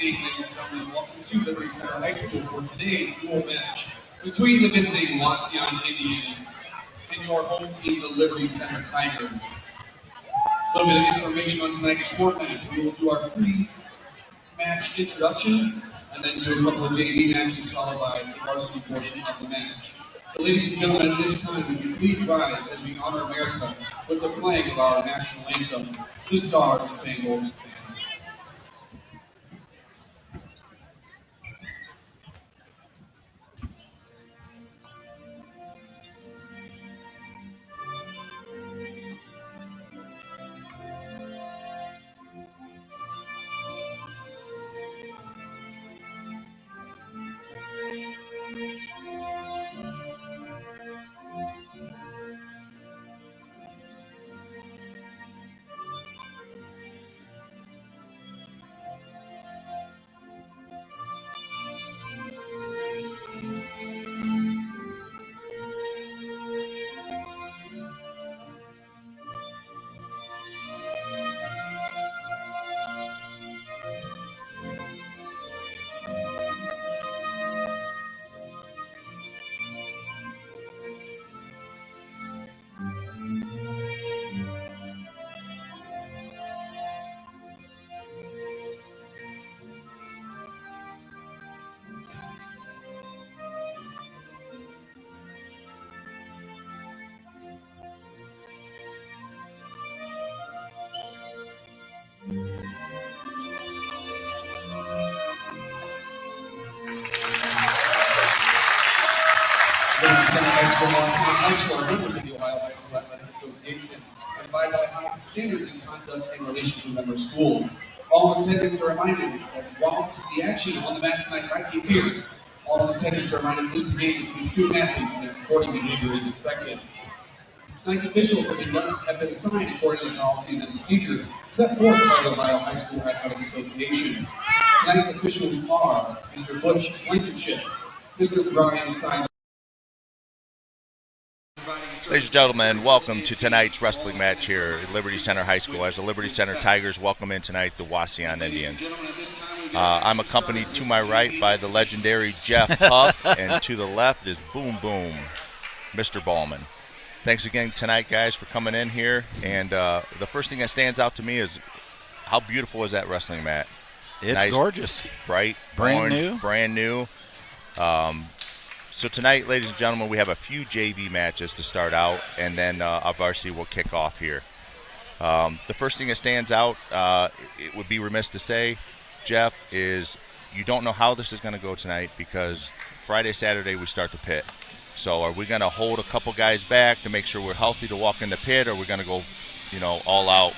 Ladies and gentlemen, welcome to Liberty Center High School for today's dual match between the visiting Wauseon Indians and your home team, the Liberty Center Tigers. A little bit of information on tonight's format. We will do our pre-match introductions and then do a couple of JV matches followed by the varsity portion of the match. So ladies and gentlemen, at this time, would you please rise as we honor America with the playing of our national anthem, the Star Spangled Banner. High School, Wauseon High School are members of the Ohio High School Athletic Association and abide by high standards in conduct in relation to member schools. All attendants are reminded that while the action on the mat tonight might be fierce, all attendants are reminded this is a game between student athletes and that sporting behavior is expected. Tonight's officials have been assigned according to the policies and procedures set forth by the Ohio High School Athletic Association. Tonight's officials are Mr. Butch Blankenship, Mr. Brian Simon. Ladies and gentlemen, welcome to tonight's wrestling match here at Liberty Center High School as the Liberty Center Tigers welcome in tonight the Wauseon Indians. I'm accompanied to my right by the legendary Jeff Huff, and to the left is Boom Boom, Mr. Ballman. Thanks again tonight, guys, for coming in here. And the first thing that stands out to me is how beautiful is that wrestling mat? It's nice, gorgeous. Bright, brand orange, new. Brand new. So tonight, ladies and gentlemen, we have a few JV matches to start out, and then our varsity will kick off here. The first thing that stands out, it would be remiss to say, Jeff, is you don't know how this is going to go tonight because Friday, Saturday, we start the pit. So are we going to hold a couple guys back to make sure we're healthy to walk in the pit, or are we going to go, all out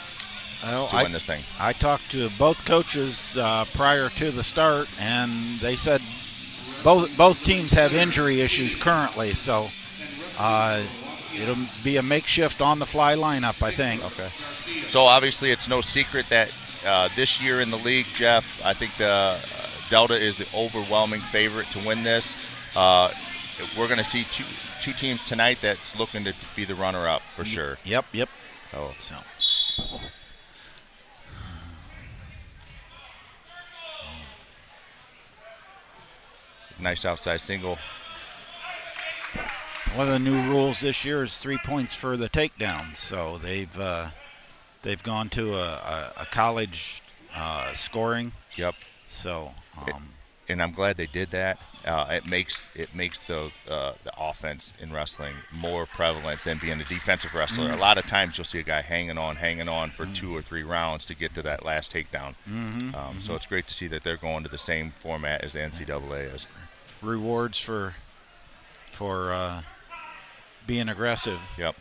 to win this thing? I talked to both coaches prior to the start, and they said both teams have injury issues currently, so it'll be a makeshift on-the-fly lineup, I think. Okay. So obviously it's no secret that this year in the league, Jeff, I think the Delta is the overwhelming favorite to win this. We're going to see two teams tonight that's looking to be the runner-up for sure. Yep. Oh. So. Nice outside single. One of the new rules this year is 3 points for the takedown. So they've gone to a college scoring. Yep. So. And I'm glad they did that. It makes the offense in wrestling more prevalent than being a defensive wrestler. A lot of times you'll see a guy hanging on for 2 or 3 rounds to get to that last takedown. So it's great to see that they're going to the same format as the NCAA is. Rewards for being aggressive. Yep.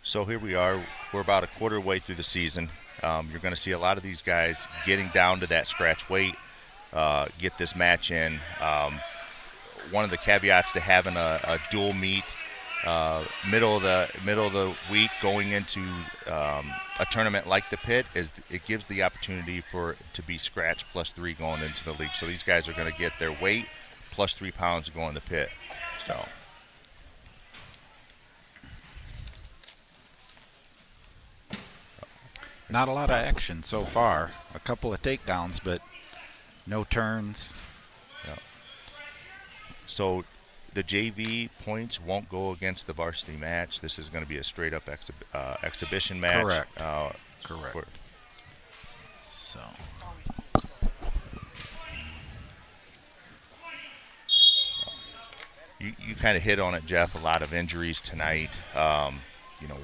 So here we are. We're about a quarter way through the season. You're going to see a lot of these guys getting down to that scratch weight, get this match in. One of the caveats to having a dual meet middle of the week going into a tournament like the pit is it gives the opportunity to be scratch +3 going into the league. So these guys are going to get their weight plus 3 pounds to go in the pit. So. Not a lot of action so far. A couple of takedowns, but no turns. Yeah. So the JV points won't go against the varsity match. This is going to be a straight-up exhibition match. Correct. Correct. So. You kind of hit on it, Jeff. A lot of injuries tonight.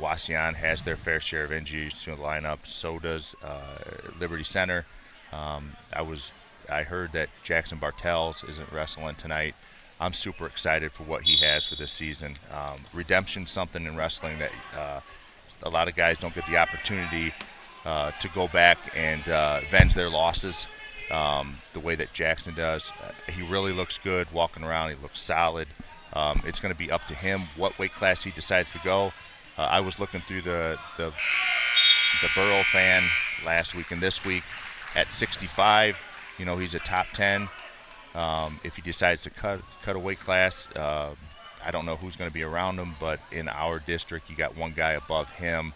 Wauseon has their fair share of injuries to the lineup. So does Liberty Center. I heard that Jackson Bartels isn't wrestling tonight. I'm super excited for what he has for this season. Redemption's something in wrestling that a lot of guys don't get the opportunity to go back and avenge their losses the way that Jackson does. He really looks good walking around. He looks solid. It's going to be up to him what weight class he decides to go. I was looking through the Burrow fan last week and this week at 65. He's a top 10. If he decides to cut a weight class, I don't know who's going to be around him, but in our district, you got one guy above him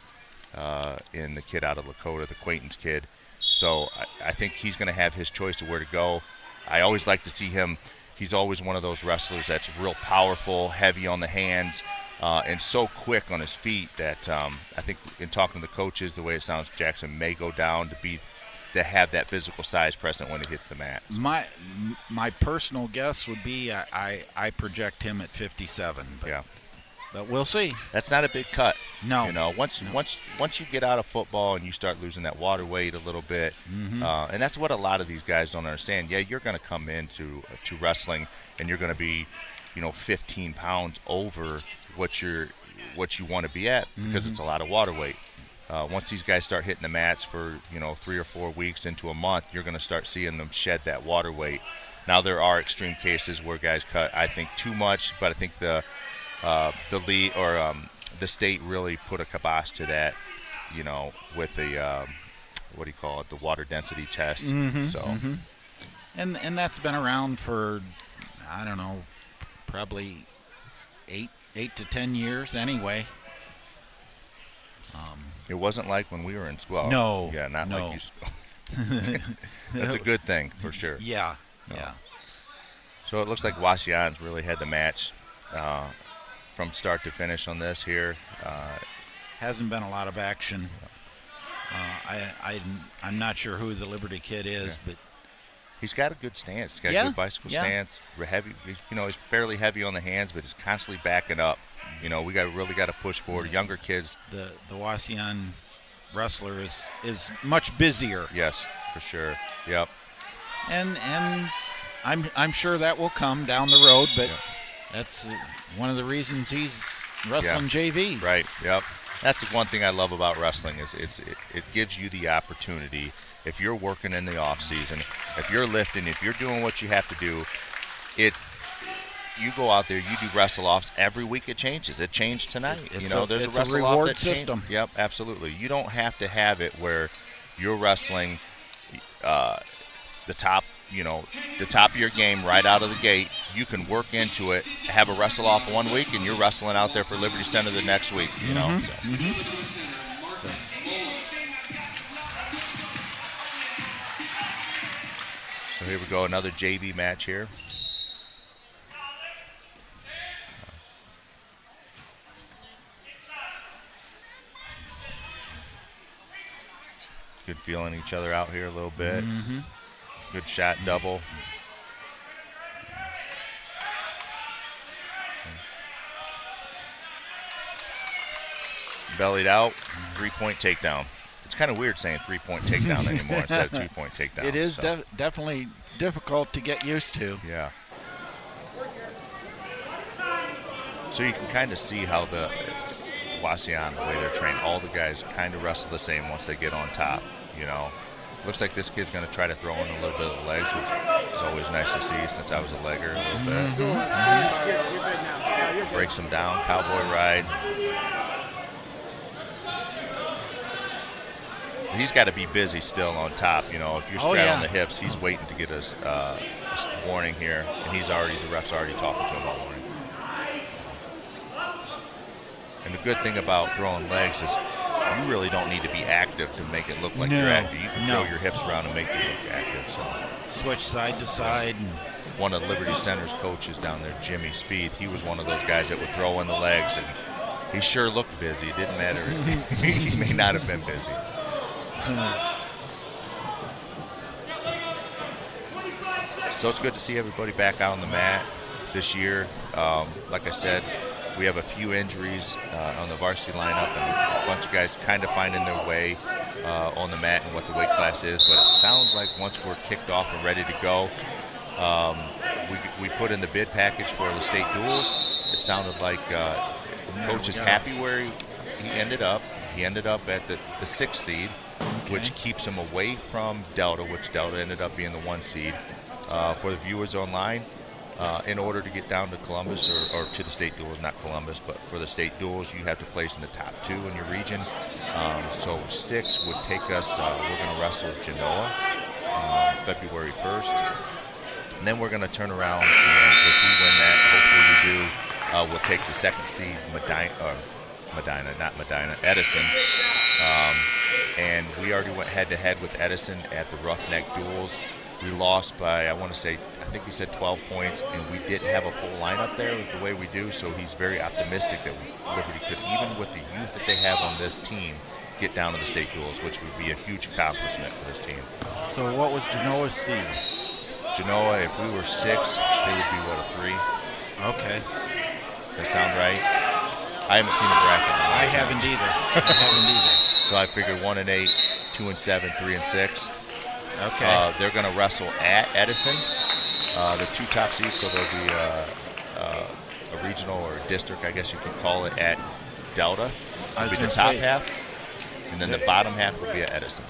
in the kid out of Lakota, the Quaintance kid. So I think he's going to have his choice of where to go. I always like to see him. He's always one of those wrestlers that's real powerful, heavy on the hands, and so quick on his feet that I think in talking to the coaches, the way it sounds, Jackson may go down to have that physical size present when he hits the mat. My personal guess would be I project him at 57. But yeah. But we'll see. That's not a big cut. No. You know, once you get out of football and you start losing that water weight a little bit, and that's what a lot of these guys don't understand. Yeah, you're going to come into to wrestling and you're going to be, 15 pounds over what you want to be at because it's a lot of water weight. Once these guys start hitting the mats for 3 or 4 weeks into a month, you're going to start seeing them shed that water weight. Now there are extreme cases where guys cut, I think, too much, but I think the league or the state really put a kibosh to that, with the what do you call it, the water density test. And that's been around for, I don't know, probably 8 to 10 years anyway. It wasn't like when we were in school. No. Yeah, not no. like you. That's a good thing for sure. Yeah. No. Yeah. So it looks like Wauseon's really had the match from start to finish on this here. Hasn't been a lot of action. I'm not sure who the Liberty kid is, but he's got a good stance. He's got a good bicycle stance. Heavy, he's fairly heavy on the hands, but he's constantly backing up. We really got to push forward. Younger kids. The Wauseon wrestler is much busier. Yes, for sure. Yep. And I'm sure that will come down the road, but that's one of the reasons he's wrestling JV. Right. Yep. That's the one thing I love about wrestling is it gives you the opportunity. If you're working in the off season, if you're lifting, if you're doing what you have to do, you go out there, you do wrestle offs every week. It changes. It changed tonight. There's a wrestle reward off system. Yep, absolutely. You don't have to have it where you're wrestling the top of your game right out of the gate. You can work into it, have a wrestle off 1 week, and you're wrestling out there for Liberty Center the next week. So here we go, another JV match here. Good feeling each other out here a little bit. Good shot double. Bellied out, 3-point takedown. It's kind of weird saying 3-point takedown anymore instead of 2-point takedown. It is definitely difficult to get used to. Yeah. So you can kind of see how the Wauseon, the way they're trained, all the guys kind of wrestle the same once they get on top, Looks like this kid's going to try to throw in a little bit of the legs, which is always nice to see since I was a legger a little bit. Breaks him down, cowboy ride. He's got to be busy still on top. If you're straddling the hips, he's waiting to get us a warning here, and the ref's already talking to him about warning. And the good thing about throwing legs is you really don't need to be active to make it look like you're active. You can throw your hips around and make it look active. So switch side to side. One of Liberty Center's coaches down there, Jimmy Speed, he was one of those guys that would throw in the legs, and he sure looked busy. It didn't matter. He may not have been busy. So it's good to see everybody back out on the mat this year. Like I said, we have a few injuries on the varsity lineup, and a bunch of guys kind of finding their way on the mat and what the weight class is. But it sounds like once we're kicked off and ready to go, we put in the bid package for the state duels. It sounded like Coach is happy where he ended up. He ended up at the 6th seed, which keeps him away from Delta, which Delta ended up being the 1 seed. For the viewers online, in order to get down to Columbus or to the state duels, not Columbus, but for the state duels, you have to place in the top 2 in your region. So 6 would take us, we're going to wrestle Genoa February 1st. And then we're going to turn around, and if we win that, hopefully we do, we'll take the 2nd seed, Edison. And we already went head-to-head with Edison at the Roughneck Duels. We lost by, I want to say, I think he said 12 points, and we didn't have a full lineup there the way we do, so he's very optimistic that Liberty could, even with the youth that they have on this team, get down to the state duels, which would be a huge accomplishment for this team. So what was Genoa's seed? Genoa, if we were 6, they would be, what, a 3? Okay. Does that sound right? I haven't seen a bracket. I haven't either. So I figured 1-8, 2-7, 3-6. Okay. They're going to wrestle at Edison. The 2 top seeds, so there'll be a regional or a district, I guess you could call it, at Delta. It'll be the top half, and then the bottom half will be at Edison.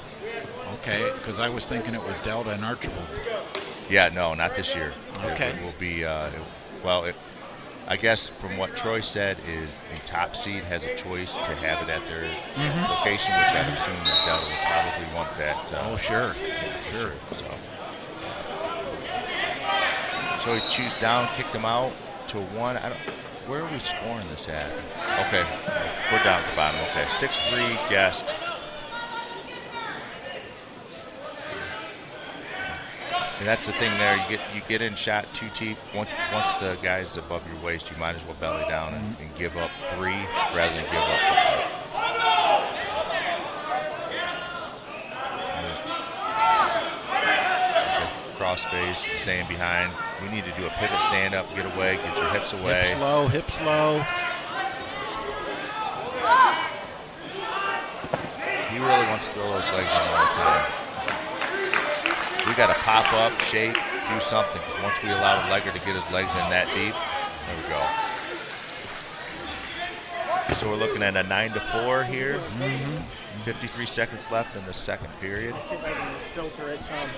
Okay, because I was thinking it was Delta and Archibald. Yeah, no, not this year. Okay. It will be, I guess from what Troy said is the top seed has a choice to have it at their location, which I assume that Delta will probably want that. Sure. So he chews down, kicked him out to 1. Where are we scoring this at? Okay, we're down at the bottom. Okay, 6-3 guest. And that's the thing there. You get in shot too deep. Once the guy's above your waist, you might as well belly down and give up 3 rather than give up 4. Cross space, staying behind. We need to do a pivot stand up, get away, get your hips away. Hip slow. He really wants to throw those legs in all the time. We got to pop up, shake, do something, because once we allow the legger to get his legs in that deep, there we go. So we're looking at a 9-4 here. 53 seconds left in the second period. See if I can filter it some.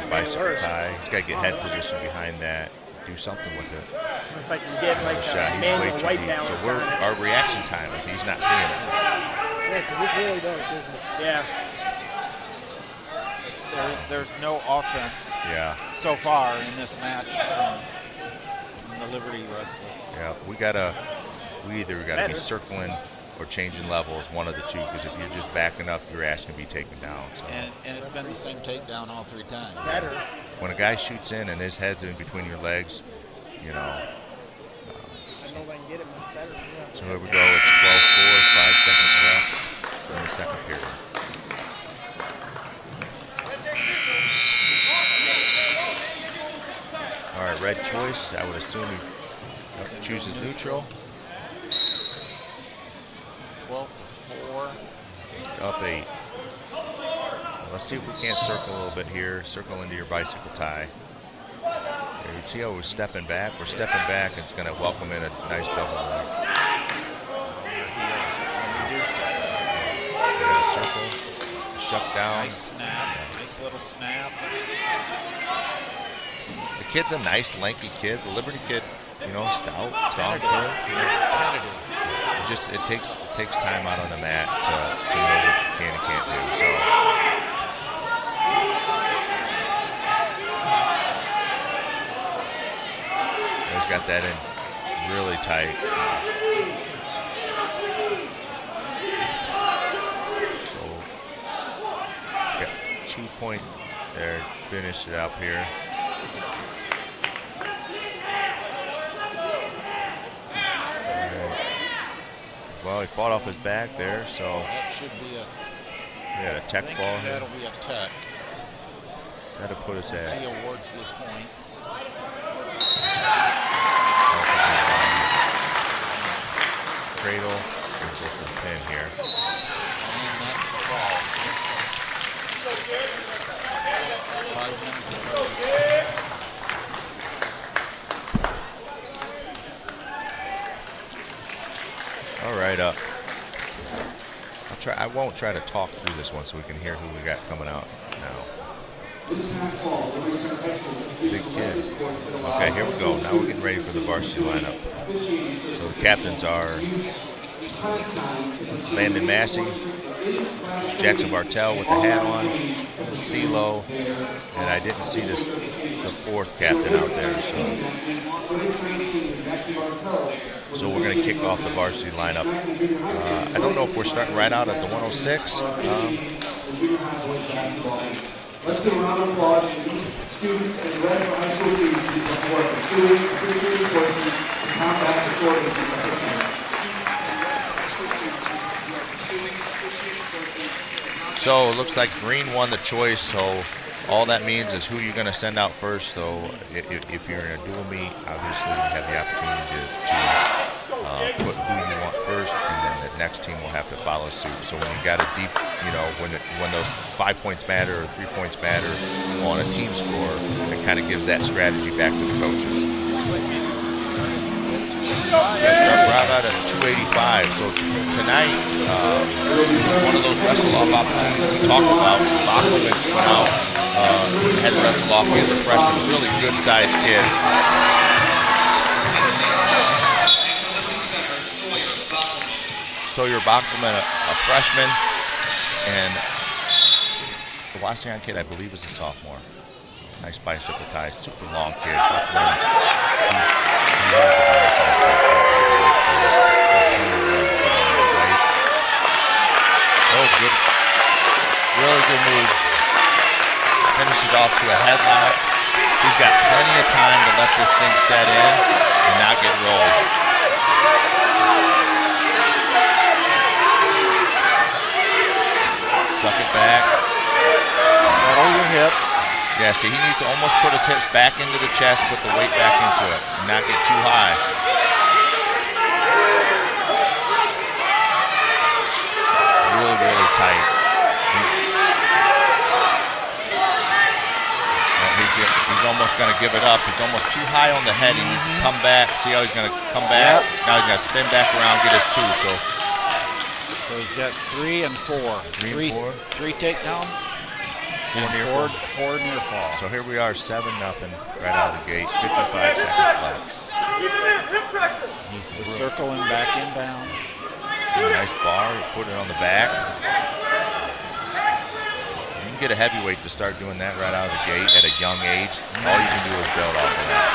Bicycle tie. He's got to get head position behind that. Do something with it. If I can get like shot. a He's way manual too white deep. balance So on it. our reaction time is he's not seeing it. Yeah, 'cause it really does, isn't it? Yeah. There's no offense so far in this match from the Liberty wrestler. Yeah, we either gotta be circling or changing levels, one of the two, because if you're just backing up, your ass can be taken down. So. And it's been the same takedown all 3 times. Better. When a guy shoots in and his head's in between your legs, you know. I don't know if I can get it much better. Yeah. So here we go. It's 12-4, 5 seconds left in the second period. All right, red choice. I would assume he chooses neutral. 12-4. Up 8. Let's see if we can't circle a little bit here. Circle into your bicycle tie. You can see how we're stepping back. We're stepping back. It's going to welcome in a nice double leg. Circle. Shut down. Nice snap. Nice little snap. The kid's a nice, lanky kid. The Liberty kid, stout, strong kid. Tentative. It takes time out on the mat to know what you can and can't do. So. He's got that in really tight. So, got 2 point there. Finish it up here. Well, he fought off his back there, so. That should be a tech ball here. That'll be a tech. That'll put us at. He awards the points. Cradle. Let's get the pin here. And that's the ball. 5 minutes. All right, I won't try to talk through this one so we can hear who we got coming out now. Big kid. Okay, here we go. Now we're getting ready for the varsity lineup. So the captains are Landon Massey, Jackson Bartell with the hat on, CeeLo, and I didn't see the 4th captain out there. So we're going to kick off the varsity lineup. I don't know if we're starting right out at the 106. Let's give a round of applause to these students and the rest of the high school teams who come work with student appreciated courses and combat the shortage of So it looks like Green won the choice, so All that means is who you're going to send out first. So if you're in a dual meet, obviously you have the opportunity to put who you want first, and then the next team will have to follow suit. So when you got a deep, when those 5 points matter or 3 points matter on a team score, it kind of gives that strategy back to the coaches. Start right out at 285. So tonight, one of those wrestle-off opportunities we talked about. Bachman went out, had wrestle-off. He's a freshman, really good-sized kid. Sawyer Bachman, a freshman, and the Wauseon kid, I believe, is a sophomore. Nice bicycle ties, super long kid. Oh, good. Really good move. Finishes off to a headlock. He's got plenty of time to let this thing set in and not get rolled. Suck it back. Settle your hips. Yeah, see, he needs to almost put his hips back into the chest, put the weight back into it, and not get too high. Really, really tight. He's almost going to give it up. He's almost too high on the head. He needs to come back. See how he's going to come back? Yep. Now he's going to spin back around, get his 2. So he's got 3 and 4. 3 and 4. 3 takedown. 4 near fall. So here we are, 7-0 right out of the gate. 55 seconds left. He's just circling back inbounds. Nice bar. Put it on the back. You can get a heavyweight to start doing that right out of the gate at a young age. All you can do is build off of that.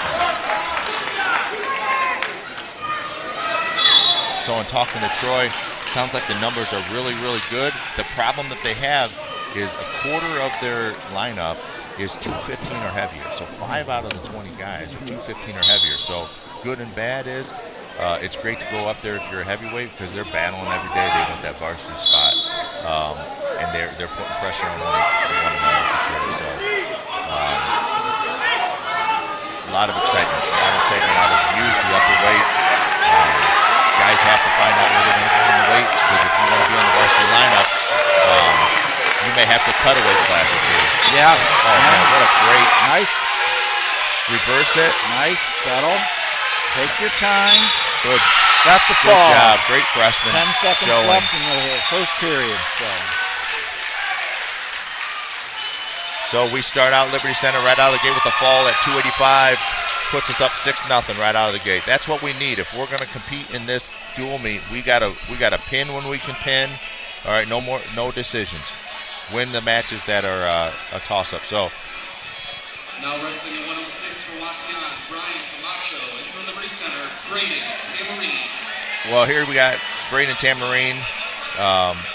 So in talking to Troy, sounds like the numbers are really, really good. The problem that they have is a quarter of their lineup is 215 or heavier. So 5 out of the 20 guys are 215 or heavier. So good and bad is it's great to go up there if you're a heavyweight because they're battling every day. They want that varsity spot. And they're putting pressure on one another for sure. So a lot of excitement. Out of youth, the upper weight. Guys have to find out where they're going to go in the weights because if you want to be on the varsity lineup, you may have to cut a weight class or 2. Yeah. Oh, man, what a great. Nice. Reverse it. Nice. Settle. Take your time. Good. Got the fall. Good job. Great freshman. 10 seconds left in the first period. So we start out Liberty Center right out of the gate with the fall at 285. Puts us up 6-0 right out of the gate. That's what we need. If we're going to compete in this dual meet, we gotta pin when we can pin. All right, no decisions. Win the matches that are a toss-up. So now wrestling at 106 for Wauseon, Brian Camacho, and from Liberty Center, Braden Tamarine. Well, here we got Braden Tamarine,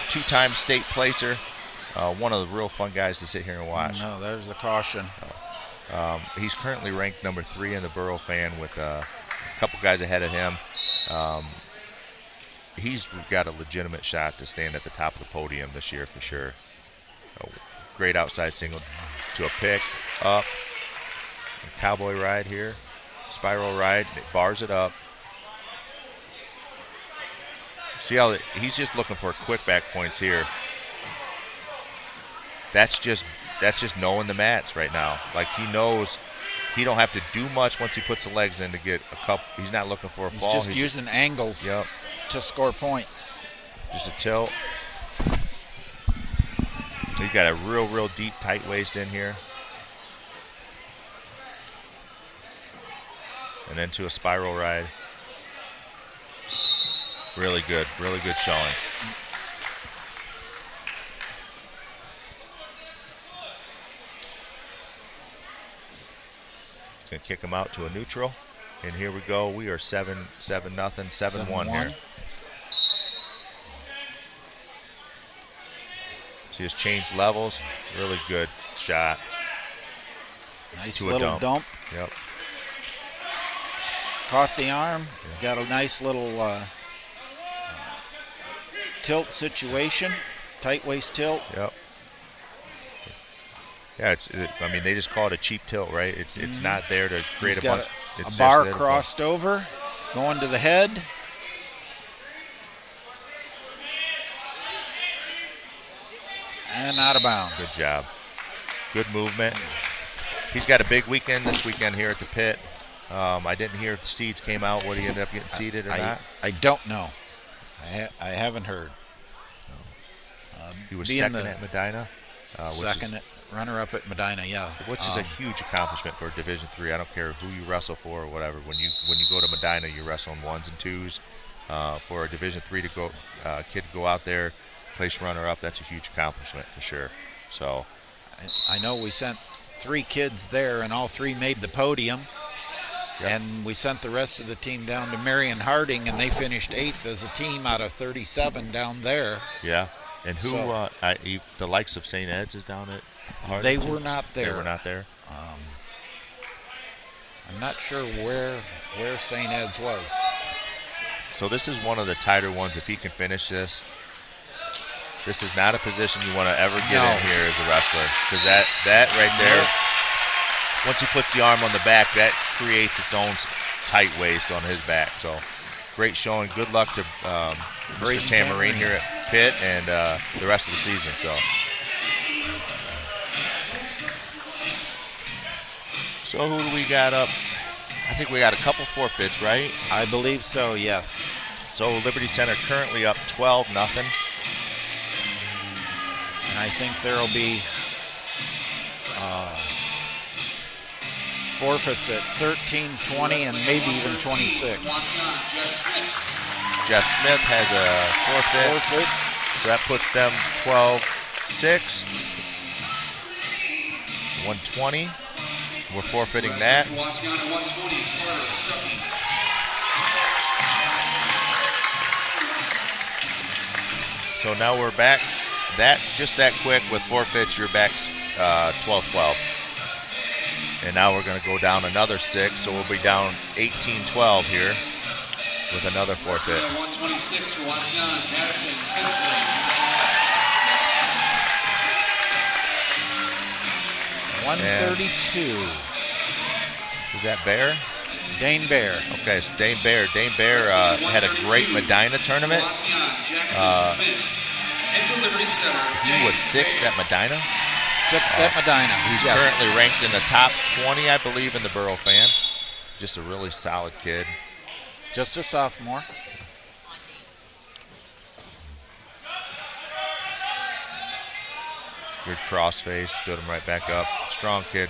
2-time state placer. One of the real fun guys to sit here and watch. No, there's the caution. He's currently ranked number 3 in the Borough fan with a couple guys ahead of him. He's got a legitimate shot to stand at the top of the podium this year for sure. Great outside single to a pick, up, a cowboy ride here, spiral ride, it bars it up. See how he's just looking for quick back points here. That's just knowing the mats right now. Like he knows he don't have to do much once he puts the legs in to get a couple. He's not looking for a fall. He's just using angles to score points. Just a tilt. He's got a real deep, tight waist in here. And then to a spiral ride. Really good showing. He's going to kick him out to a neutral. And here we go. We are 7-0, 7-1 here. See us change levels. Really good shot. Nice to little dump. Yep. Caught the arm. Got a nice little tilt situation. Tight waist tilt. Yep. Yeah, I mean, they just call it a cheap tilt, right? It's not there to create He's a bunch. got It's a bar just crossed over, going to the head. And out of bounds. Good job. Good movement. He's got a big weekend this weekend here at the pit. I didn't hear if the seeds came out, would he end up getting seeded or not? I don't know. I haven't heard. He was second at Medina. Second runner-up at Medina, yeah. Which is a huge accomplishment for Division III. I don't care who you wrestle for or whatever. When you go to Medina, you're wrestling 1s and 2s. For a Division III kid to go out there, place runner-up, that's a huge accomplishment for sure. So, I know we sent 3 kids there, and all 3 made the podium. Yep. And we sent the rest of the team down to Marion Harding, and they finished 8th as a team out of 37 down there. Yeah. And who, the likes of St. Ed's is down at Harding? They were not there. They were not there? I'm not sure where St. Ed's was. So this is one of the tighter ones. If he can finish this, this is not a position you want to ever get in here as a wrestler. Because that right there, once he puts the arm on the back, that creates its own tight waist on his back. So great showing. Good luck to Mr. Tamarine here at Pitt and the rest of the season. So who do we got up? I think we got a couple forfeits, right? I believe so, yes. So Liberty Center currently up 12-0. And I think there will be forfeits at 13, 20, and maybe even 26. Jeff Smith has a forfeit. So that puts them 12-6. 120. We're forfeiting that. So now we're back. Just that quick with forfeits, you're back 12-12. And now we're going to go down another 6, so we'll be down 18-12 here with another forfeit. 126 for Wauseon, Madison, Hensley. $132. Is that Bear? Dane Bear. Okay, so Dane Bear. Dane Bear had a great Medina tournament. He was 6th at Medina. 6th at Medina. He's currently ranked in the top 20, I believe, in the Borough fan. Just a really solid kid. Just a sophomore. Good crossface, stood him right back up. Strong kid.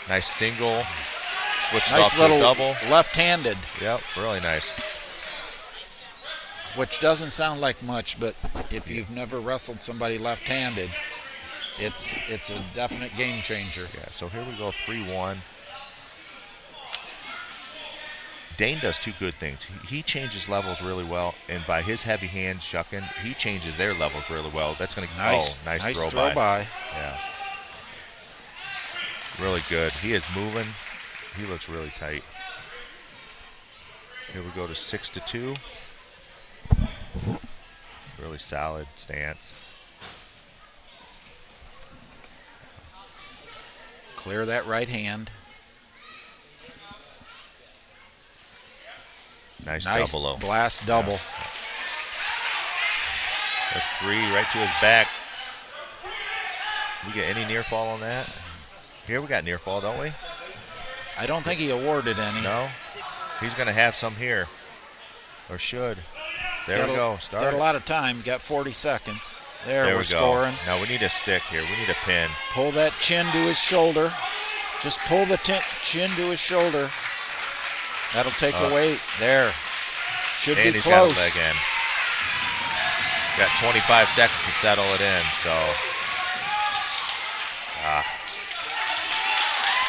Nice single. Switched off to a double. Left-handed. Yep, really nice. Which doesn't sound like much, but if you've never wrestled somebody left-handed, it's a definite game changer. Yeah, so here we go, 3-1. Dane does 2 good things. He changes levels really well, and by his heavy hand shucking, he changes their levels really well. That's going to nice throw by. Yeah, really good. He is moving. He looks really tight. Here we go to 6-2. Really solid stance. Clear that right hand. Nice double low. Blast double. Yeah. That's 3 right to his back. We get any near fall on that? Here we got near fall, don't we? I don't think he awarded any. No? He's going to have some here. Or should. There we go. Start. Got a lot of time. Got 40 seconds. There we're scoring. Now we need a stick here. We need a pin. Pull that chin to his shoulder. Just pull the chin to his shoulder. That'll take away. There. Should be he's close. Got a leg in. Got 25 seconds to settle it in, so.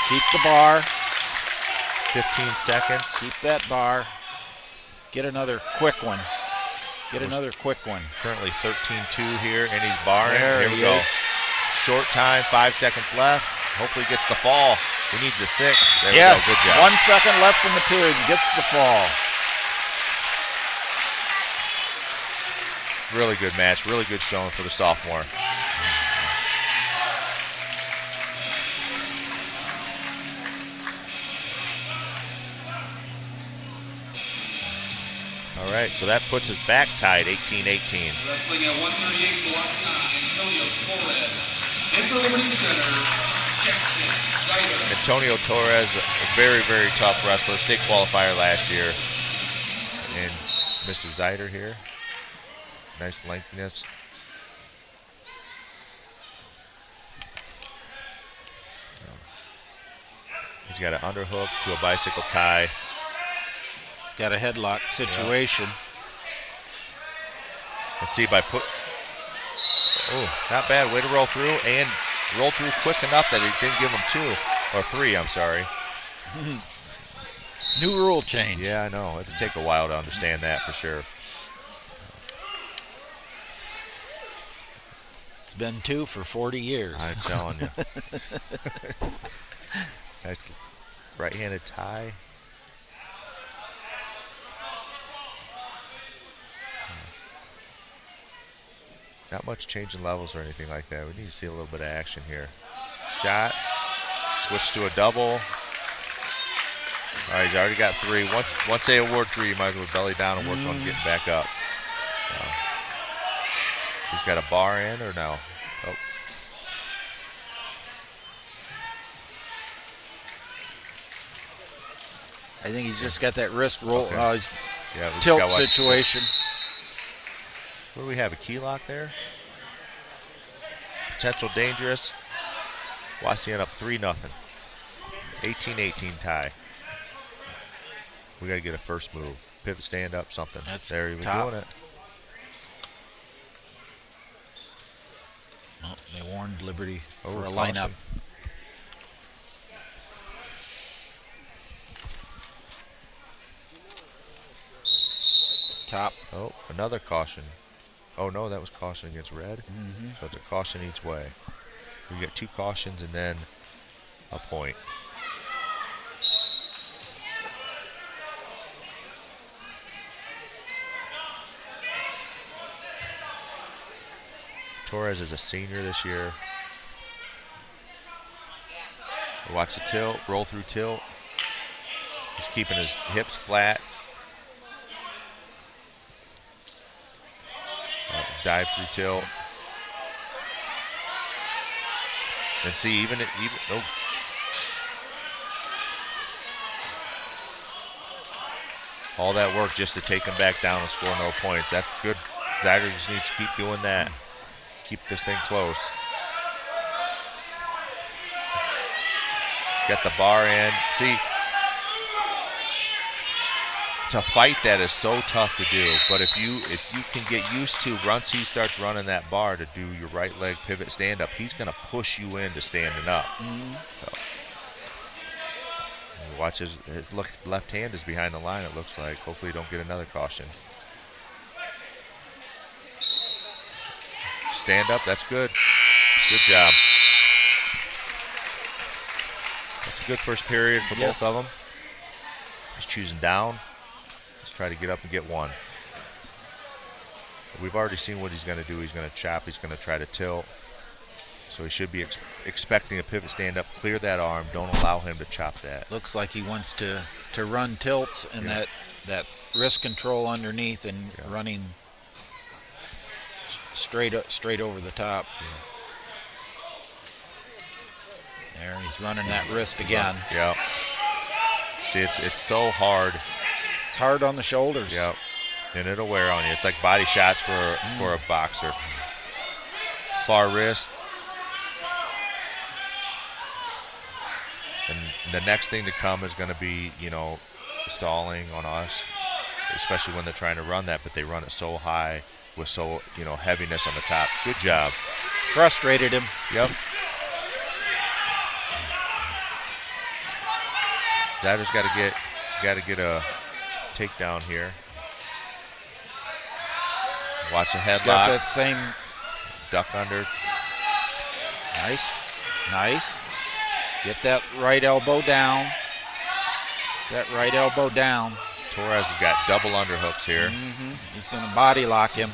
Keep the bar. 15 seconds. Keep that bar. Get another quick one. Another quick one. Currently 13-2 here, and he's barring. There here we go. Short time, 5 seconds left. Hopefully gets the fall. We need the 6. There we go. Good job. 1 second left in the period. Gets the fall. Really good match. Really good showing for the sophomore. All right, so that puts us back tied 18-18. Wrestling at 138 for Wauseon, Antonio Torres. And for Liberty Center, Jackson Zider. Antonio Torres, a very, very tough wrestler, state qualifier last year. And Mr. Zider here, nice lengthiness. He's got an underhook to a bicycle tie. He's got a headlock situation. Yeah. Let's see if I put. Oh, not bad. Way to roll through and roll through quick enough that he didn't give him 2 or 3. I'm sorry. New rule change. Yeah, I know. It'll take a while to understand that for sure. It's been 2 for 40 years. I'm telling you. Nice right-handed tie. Not much change in levels or anything like that. We need to see a little bit of action here. Shot. Switch to a double. All right, he's already got 3. Once they award 3, you might as well belly down and work on getting back up. He's got a bar in or no? Oh. I think he's just got that wrist roll, Okay. tilt situation. What do we have, a key lock there? Potential dangerous. Wauseon up 3-0. 18-18 tie. We got to get a first move. Pivot, stand up, something. There, he was doing it. Oh, they warned Liberty for a caution. lineup. Top. Oh, another caution. Oh, no, that was caution against red. So it's a caution each way. We get 2 cautions and then a point. Torres is a senior this year. Watch the tilt, roll through tilt. He's keeping his hips flat. Dive through tilt. And see, even oh. All that work just to take him back down and score no points. That's good. Zider just needs to keep doing that. Keep this thing close. Got the bar in. See, to fight that is so tough to do, but if you can get used to, once he starts running that bar to do your right leg pivot stand up, he's going to push you into standing up. So, watch his left hand is behind the line, it looks like. Hopefully don't get another caution. Stand up, that's good. Good job. That's a good first period for both of them. He's choosing down. Let's try to get up and get 1. We've already seen what he's going to do. He's going to chop. He's going to try to tilt. So he should be expecting a pivot stand up. Clear that arm. Don't allow him to chop that. Looks like he wants to run tilts and that wrist control underneath and running straight over the top. There, he's running that wrist again. Yep. See, it's so hard. It's hard on the shoulders. Yep. And it'll wear on you. It's like body shots for a boxer. Far wrist. And the next thing to come is going to be, stalling on us, especially when they're trying to run that, but they run it so high with so, heaviness on the top. Good job. Frustrated him. Yep. Zider's got to get a takedown here. Watch the headlock. He's got that same duck under. Nice. Get that right elbow down. Torres has got double underhooks here. He's going to body lock him.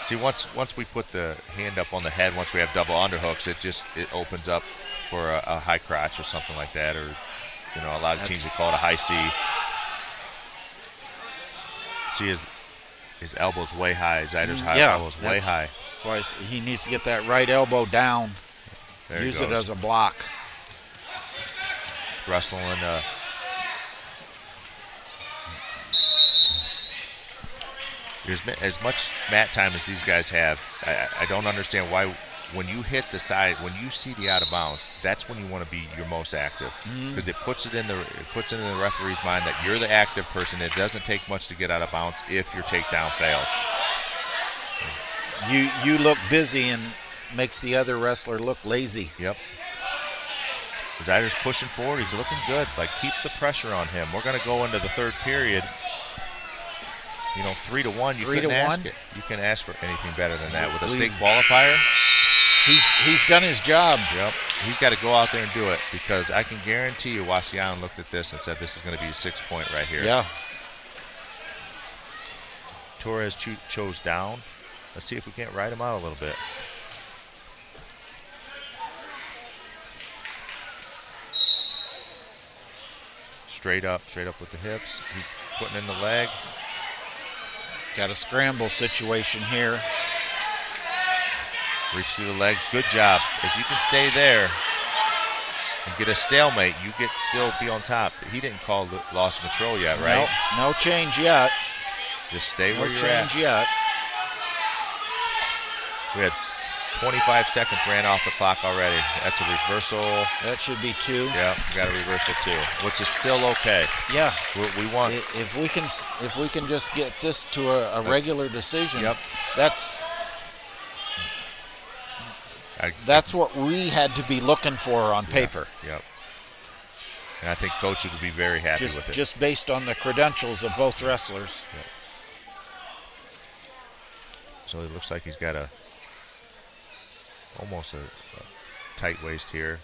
See, once we put the hand up on the head, once we have double underhooks, it opens up for a high crotch or something like that, or You know, a lot of teams would call it a high C. See his elbow's way high. Zyder's elbow's way high. That's why he needs to get that right elbow down. There Use it as a block. Wrestling. As much mat time as these guys have, I don't understand why when you hit the side, when you see the out of bounds, that's when you want to be your most active, because it puts it in the referee's mind that you're the active person. It doesn't take much to get out of bounds if your takedown fails. You look busy and makes the other wrestler look lazy. Yep. Zyder's pushing forward. He's looking good. Like, keep the pressure on him. We're going to go into the third period. You know, 3-1. You couldn't ask it. You can ask for anything better than that with a state qualifier. He's done his job. Yep. He's got to go out there and do it, because I can guarantee you Wauseon looked at this and said this is going to be a 6-point right here. Yeah. Torres chose down. Let's see if we can't ride him out a little bit. Straight up with the hips. He's putting in the leg. Got a scramble situation here. Reach through the legs. Good job. If you can stay there and get a stalemate, you get still be on top. He didn't call loss of control yet, right? No change yet. Just stay where you're at. No change yet. We had 25 seconds ran off the clock already. That's a reversal. That should be 2. Yeah, we got a reversal 2, which is still okay. Yeah. We want. If we can just get this to a regular decision. Yep. That's what we had to be looking for on paper. Yep. And I think coaches would be very happy with it. Just based on the credentials of both wrestlers. Yep. So it looks like he's got almost a tight waist here.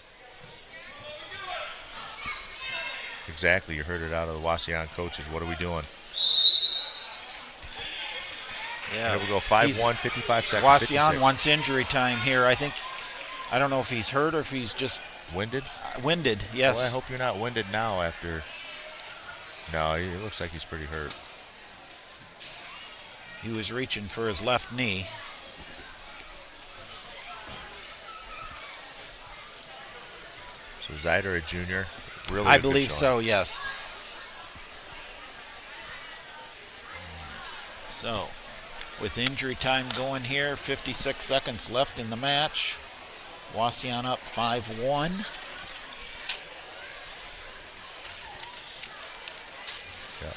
Exactly. You heard it out of the Wauseon coaches. What are we doing? Yeah. Here we go. 5-1, 55 seconds. Wauseon wants injury time here. I don't know if he's hurt or if he's just winded. Winded, yes. Well, I hope you're not winded now after. No, it looks like he's pretty hurt. He was reaching for his left knee. So Zyder, a junior, really. I believe so, yes. So, with injury time going here, 56 seconds left in the match. Wauseon up 5-1. Yeah.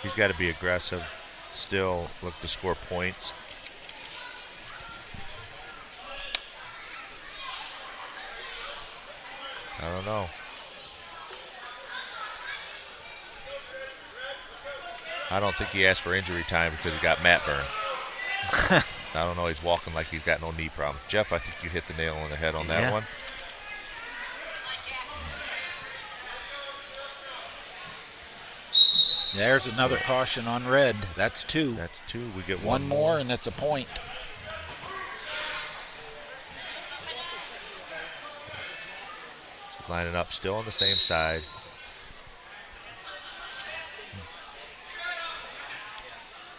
He's got to be aggressive. Still look to score points. I don't know. I don't think he asked for injury time because he got mat burn. I don't know. He's walking like he's got no knee problems. Jeff, I think you hit the nail on the head on that one. There's another caution on red. That's 2. That's 2. We get one more, and it's a point. Lining up still on the same side.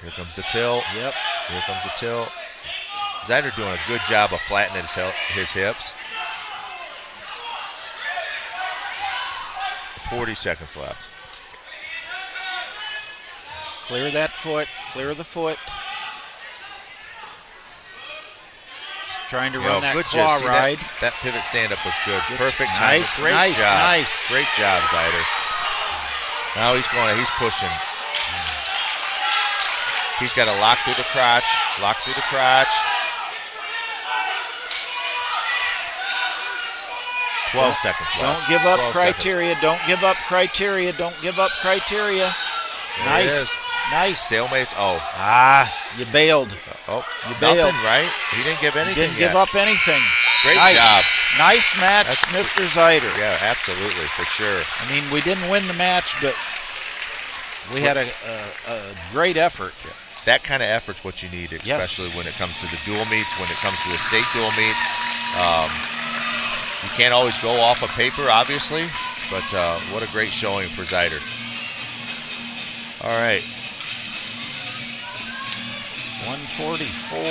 Here comes the tilt. Yep. Here comes the tilt. Zyder doing a good job of flattening his hips. 40 seconds left. Clear that foot. Clear the foot. Trying to run that claw ride. That pivot stand-up was good. Perfect time. Nice, Great job. nice. Great job, Zyder. Now he's pushing. He's got to lock through the crotch. Lock through the crotch. 12 seconds left. Don't give up criteria. Seconds. Don't give up criteria. Don't give up criteria. Nice. Nice. Stalemates. Oh. You bailed. You bailed. Nothing, right? He didn't give anything Didn't give up anything. Great job. Nice match, Mr. Zyder. Yeah, absolutely, for sure. I mean, we didn't win the match, but we had a great effort. Yeah. That kind of effort's what you need, especially when it comes to the dual meets, when it comes to the state dual meets. You can't always go off of paper, obviously, but what a great showing for Zyder. All right. 144.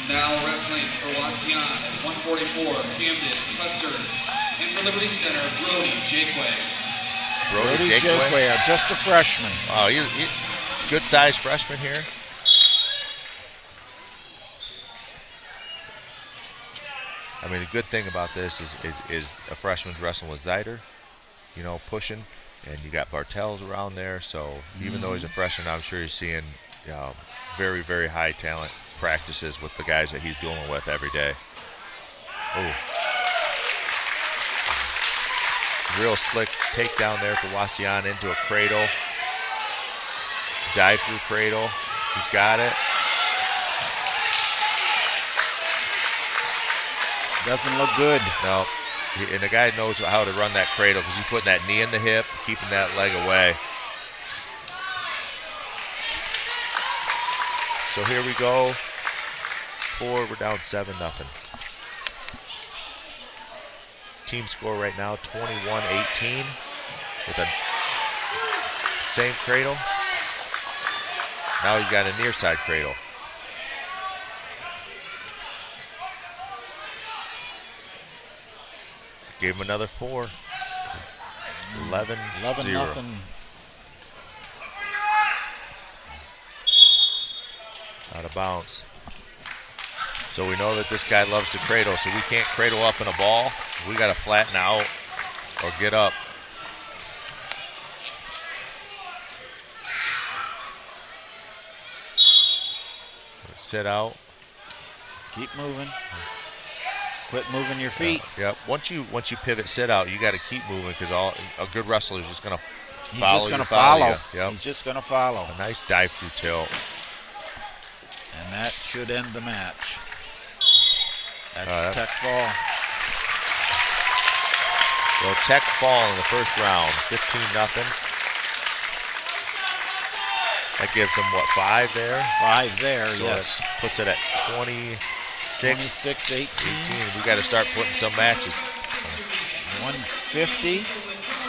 Now wrestling for Wauseon at 144, Camden, Custer, and for Liberty Center, Brody Jakeway. Brody Jakeway, just a freshman. Oh, he's good-sized freshman here. I mean, the good thing about this is a freshman's wrestling with Zyder, you know, pushing, and you got Bartels around there. So even though he's a freshman, I'm sure he's seeing very, very high talent practices with the guys that he's dealing with every day. Oh, real slick takedown there for Wauseon into a cradle. Dive through cradle. He's got it. Doesn't look good. No. And the guy knows how to run that cradle because he's putting that knee in the hip, keeping that leg away. So here we go. We're down 7-0. Team score right now 21-18 with a same cradle. Now you got a near side cradle. Gave him another 4. 11-0. Out of bounds. So we know that this guy loves to cradle, so we can't cradle up in a ball. We got to flatten out or get up. Sit out. Keep moving. Quit moving your feet. Yep. Once you pivot sit out, you got to keep moving because a good wrestler is just going to follow. He's just going to follow. Yep. He's just going to follow. A nice dive through tilt. And that should end the match. That's Tech fall. Well, Tech fall in the first round, 15-0. That gives them, what, 5 there? 5 there, so yes. Puts it at 26-18. We got to start putting some matches. 150.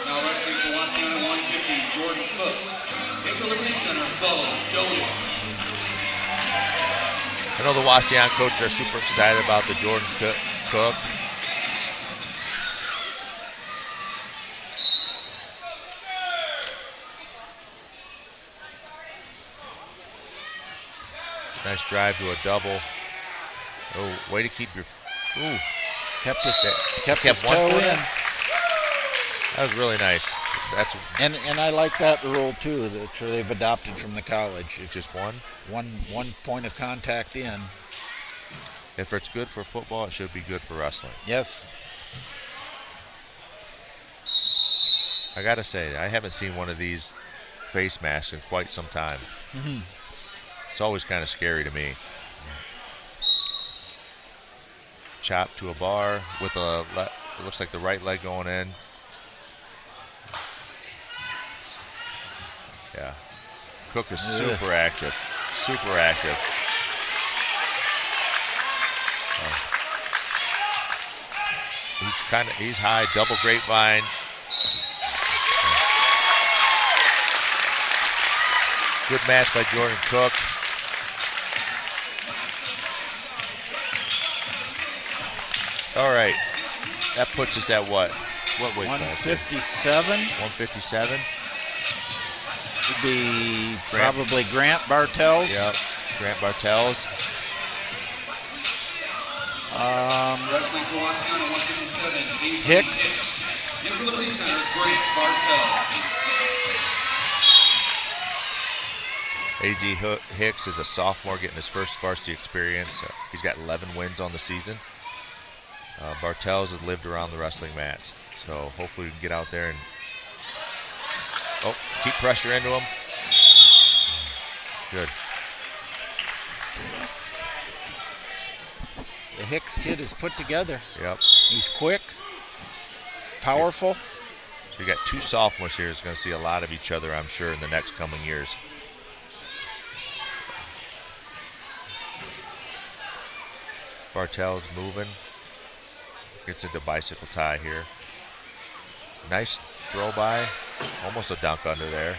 Now wrestling for Wauseon 150, Jordan Cook. And for Liberty Center, Bo Doty. I know the Wauseon coaches are super excited about the Jordan Cook. Nice drive to a double. Oh, way to keep your. Ooh, kept his toe in. That was really nice. That's and I like that rule too that they've adopted from the college. It's just one point of contact in. If it's good for football, it should be good for wrestling. Yes. I gotta say, I haven't seen one of these face masks in quite some time. Mm-hmm. It's always kind of scary to me. Chop to a bar with it looks like the right leg going in. Yeah. Cook is super active. Super active. He's high, double grapevine. Good match by Jordan Cook. All right. That puts us at what? What weight class? 157. 157. Would be probably Grant Bartels. Yep. Grant Bartels. Wrestling for Wauseon at 157. Hicks. And for Liberty Center, Grant Bartels. AZ Hicks is a sophomore getting his first varsity experience. He's got 11 wins on the season. Bartels has lived around the wrestling mats. So hopefully we can get out there and keep pressure into him. Good. The Hicks kid is put together. Yep. He's quick, powerful. So you got 2 sophomores here who's going to see a lot of each other, I'm sure, in the next coming years. Bartels moving. Gets into bicycle tie here. Nice throw by. Almost a dunk under there.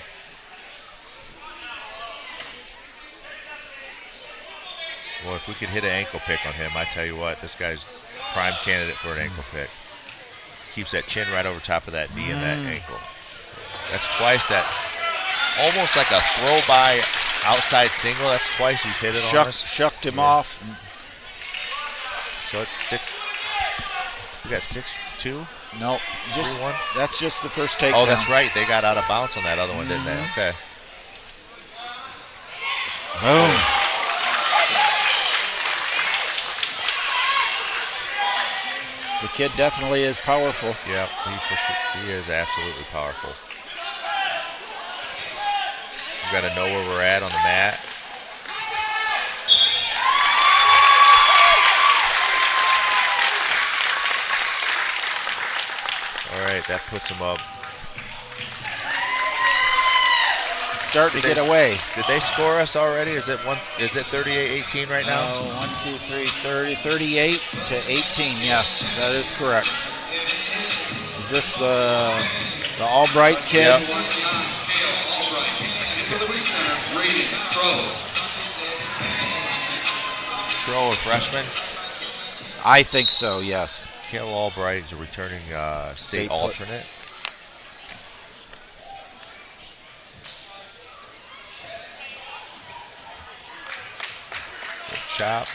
Well, if we could hit an ankle pick on him, I tell you what, this guy's prime candidate for an ankle pick. Keeps that chin right over top of that knee and that ankle. That's twice that, almost like a throw by outside single. That's twice he's hit it on us. Shucked him off. So it's 6. We got 6-2? No, just 3-1? that's just the first takedown. Oh, that's right. They got out of bounds on that other one, didn't they? Okay. Boom. The kid definitely is powerful. Yeah, he is absolutely powerful. We got to know where we're at on the mat. All right, that puts him up. Starting to get away. Did they score us already? Is it 38-18 right now? 1, 2, 3, 30, 38 to 18. Yes, that is correct. Is this the Albright kid? Yep. Pro, a freshman? I think so, yes. Cale Albright is a returning state alternate. Good chop.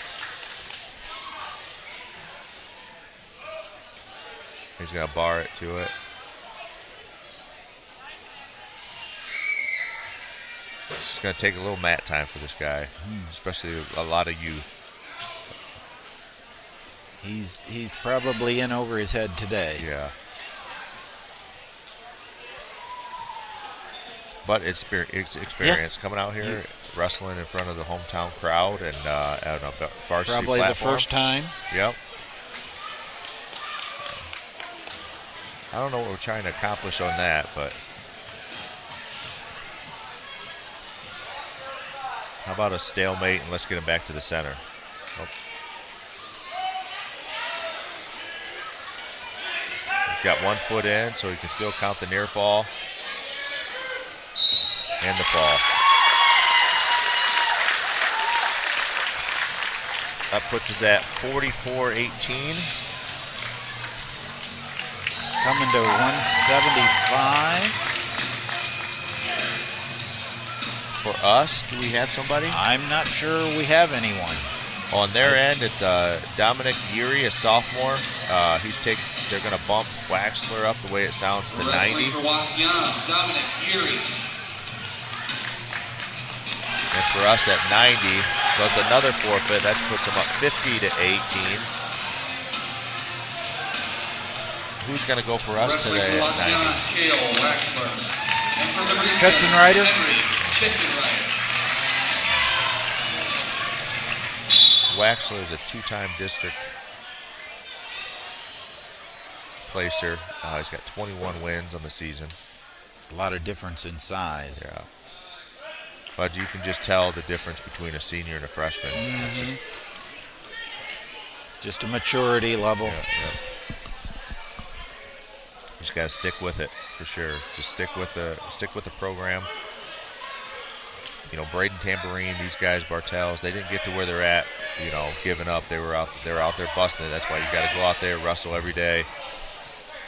He's going to bar it to it. It's going to take a little mat time for this guy, especially a lot of youth. He's probably in over his head today. Yeah. But it's experience coming out here, wrestling in front of the hometown crowd and at a varsity probably platform. The first time. Yep. I don't know what we're trying to accomplish on that, but how about a stalemate and let's get him back to the center. Oh. Got 1 foot in, so he can still count the near fall and the fall. That puts us at 44-18. Coming to 175. For us, do we have somebody? I'm not sure we have anyone. On their end, it's Dominic Geary, a sophomore. They're going to bump Waxler up the way it sounds to 90. Wrestling for Wauseon, Dominic Geary. And for us at 90, so it's another forfeit. That puts them up 50-18. Who's going to go for us Wrestling today for at 90? Wauseon, Cale Waxler. And for Liberty Kitzenreiter. Kitzenreiter. Waxler is a 2-time district placer. He's got 21 wins on the season. A lot of difference in size. Yeah. But you can just tell the difference between a senior and a freshman. Mm-hmm. Just a maturity level. Yeah. You just got to stick with it for sure. Just stick with the program. You know, Braden Tambourine, these guys, Bartels, they didn't get to where they're at, you know, giving up. They're out there busting it. That's why you got to go out there, wrestle every day,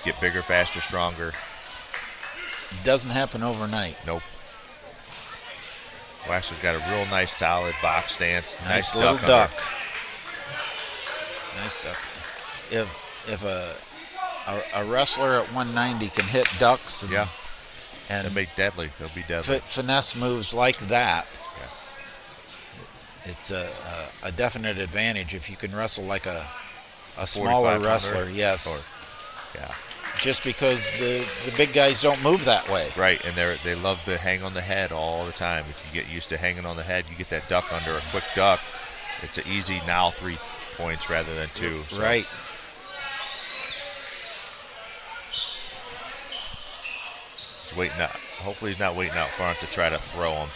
get bigger, faster, stronger. It doesn't happen overnight. Nope. Waxler's got a real nice, solid box stance. Nice little little duck. Nice duck. If a wrestler at 190 can hit ducks and They'll be deadly. They'll be deadly. Finesse moves like that. Yeah. It's a definite advantage if you can wrestle like a smaller wrestler. Yes. Yeah. Just because the big guys don't move that way. Right, and they love to hang on the head all the time. If you get used to hanging on the head, you get that duck under a quick duck. It's an easy now 3 points rather than 2. So. Right. He's waiting out. Hopefully he's not waiting out front to try to throw him.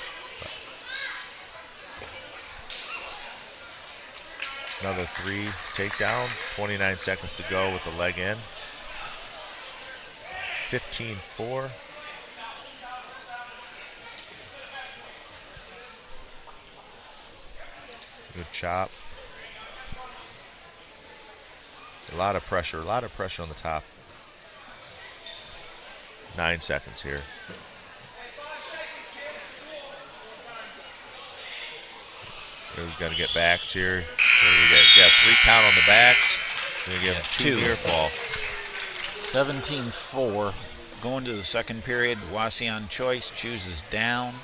Another 3 takedown. 29 seconds to go with the leg in. 15-4. Good chop. A lot of pressure on the top. 9 seconds here. We've got to get backs here. We got 3 count on the backs. We're going to give 2 near fall. 17-4. Going to the second period. Wauseon Choice chooses down.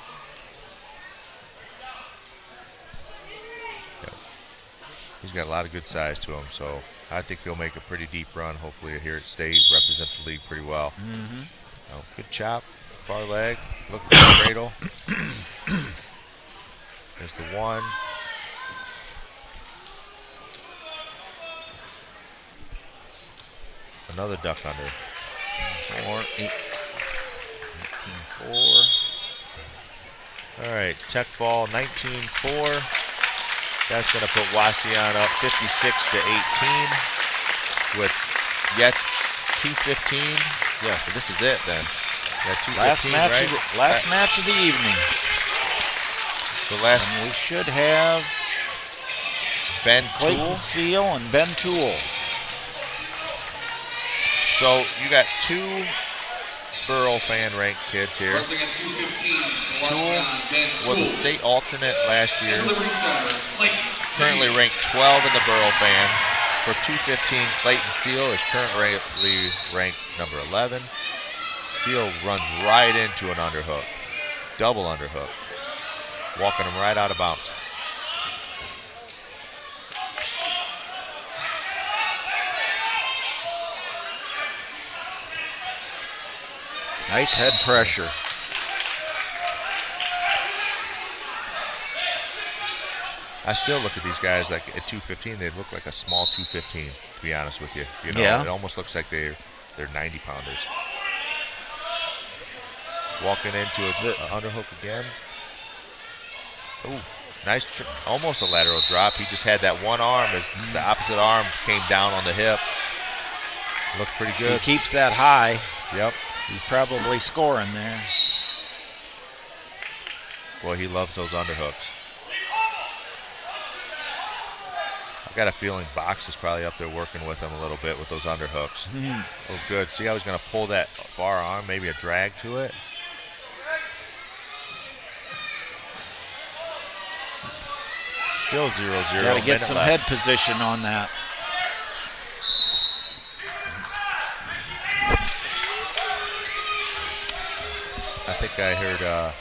Yep. He's got a lot of good size to him, so I think he'll make a pretty deep run. Hopefully here at State, represent the league pretty well. Mm-hmm. Oh, good chop. Far leg. Look for the cradle. There's the 1. Another duck under. 4, 8, 18-4. All right, tech ball 19-4. That's going to put Wauseon up 56-18 with yet 2:15. Yes. So this is it then. Last match, right? match of the evening. The last. And we should have Ben Clayton Toole. Seal and Ben Toole. So you got 2 Burl fan ranked kids here. Wrestling at 215. Toole was a state alternate last year. Liberty Center, Clayton Seal. Currently ranked 12 in the Burl fan. For 215, Clayton Seal is currently ranked number 11. Seal runs right into an underhook. Double underhook. Walking him right out of bounds. Nice head pressure. I still look at these guys like at 215, they look like a small 215, to be honest with you. You know, Yeah. It almost looks like they're 90 pounders. Walking into an underhook again. Oh, nice, almost a lateral drop. He just had that one arm as the opposite arm came down on the hip. Looked pretty good. He keeps that high. Yep. He's probably scoring there. Boy, he loves those underhooks. I got a feeling Box is probably up there working with him a little bit with those underhooks. Oh, good. See how he's going to pull that far arm, maybe a drag to it. Still 0-0. Got to get some head position on that. I think I heard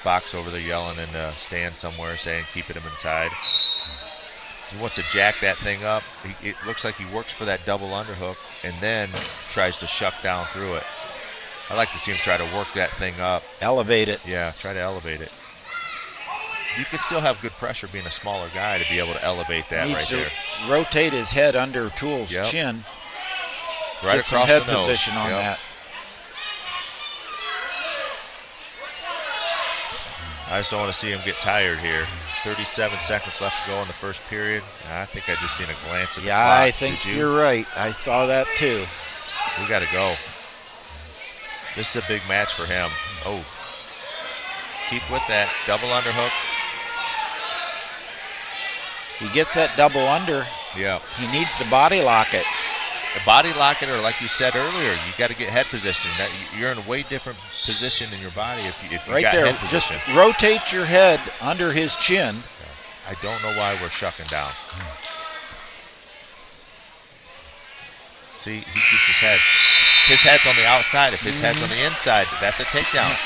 Box over there yelling in the stand somewhere saying keeping him inside. He wants to jack that thing up. It looks like he works for that double underhook and then tries to shuck down through it. I like to see him try to work that thing up. Elevate it. Yeah, try to elevate it. You could still have good pressure being a smaller guy to be able to elevate that Needs right to there. rotate his head under Toole's Yep. chin. Right Get some across head the nose. position on Yep. that. I just don't want to see him get tired here. 37 seconds left to go in the first period. I think I just seen a glance at the Yeah, clock. I think Did you? you're right. I saw that too. We got to go. This is a big match for him. Oh. Keep with that. Double underhook. He gets that double under. Yeah. He needs to body lock it. A body lock it, or like you said earlier, you got to get head position. That you're in a way different position in your body if you Right got there. head Just position. rotate your head under his chin. I don't know why we're shucking down. See, he keeps his head. His head's on the outside. If his head's on the inside, that's a takedown.